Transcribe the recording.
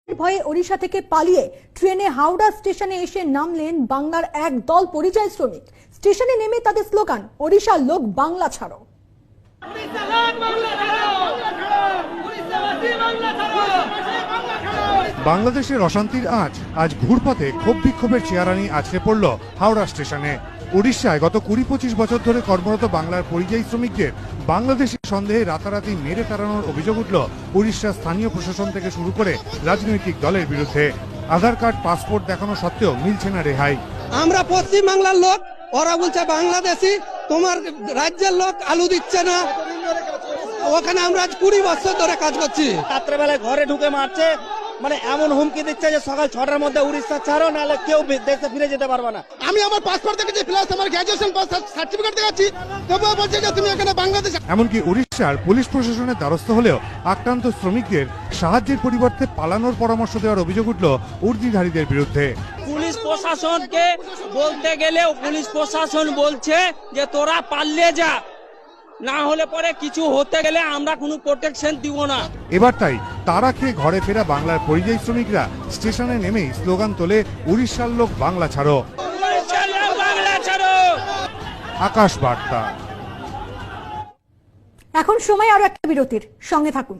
ভয়ে ওড়িশা থেকে পালিয়ে ট্রেনে হাওড়া স্টেশনে এসে নামলেন বাংলার এক দল পরিযায়ী শ্রমিক। স্টেশনে নেমে তাদের স্লোগান, ওড়িশার লোক বাংলা ছাড়ো। বাংলাদেশের অশান্তির আজ ঘুরপথে ক্ষোভ বিক্ষোভের চেয়ারানি আছড়ে পড়ল হাওড়া স্টেশনে। উড়িষ্যায় গত 20-25 বছর ধরে কর্মরত বাংলার পরিযায়ী শ্রমিকদের বাংলাদেশের সন্দেহে রাতারাতি মেরে তাড়ানোর অভিযোগ উঠল উড়িষ্যার স্থানীয় প্রশাসন থেকে শুরু করে রাজনৈতিক দলের বিরুদ্ধে। আধার কার্ড, পাসপোর্ট দেখানো সত্ত্বেও মিলছে না রেহাই। আমরা পশ্চিম বাংলার লোক, ওরা বলছে বাংলাদেশি, তোমার রাজ্যের লোক আলু দিচ্ছে না। ওখানে আমরা আজ 20 বছর ধরে কাজ করছি। রাত্রেবেলায় ঘরে ঢুকে মারছে, মানে এমন হুমকি দিচ্ছে যে সকাল 6টার মধ্যে উড়িষ্যা ছাড়ো, নাহলে কেউ দেশে ফিরে যেতে পারবে না। আমি আমার পাসপোর্ট দেখেছি, প্লাস আমার গ্র্যাজুয়েশন পাস সার্টিফিকেট দেখাচ্ছি, তবুও বলছে যে তুমি এখানে বাংলাদেশ। এমনকি উড়িষ্যার পুলিশ প্রশাসনের দ্বারস্থ হলেও আক্রান্ত শ্রমিকদের সাহায্যের পরিবর্তে পালানোর পরামর্শ দেওয়ার অভিযোগ উঠল উর্দিধারীদের বিরুদ্ধে। পুলিশ প্রশাসনকে বলতে গেলেও পুলিশ প্রশাসন বলছে যে তোরা পাল্লে যা, না হলে পরে কিছু হতে গেলে আমরা কোনো প্রোটেকশন দিব না। এবার তাই তারা খেয়ে ঘরে ফেরা বাংলার পরিযায়ী শ্রমিকরা স্টেশনে নেমেই স্লোগান তোলে, উড়িষ্যার লোক বাংলা ছাড়ো। বাংলা ছাড়ো। আকাশ বার্তা। এখন সময় আরো একটা বিরতির, সঙ্গে থাকুন।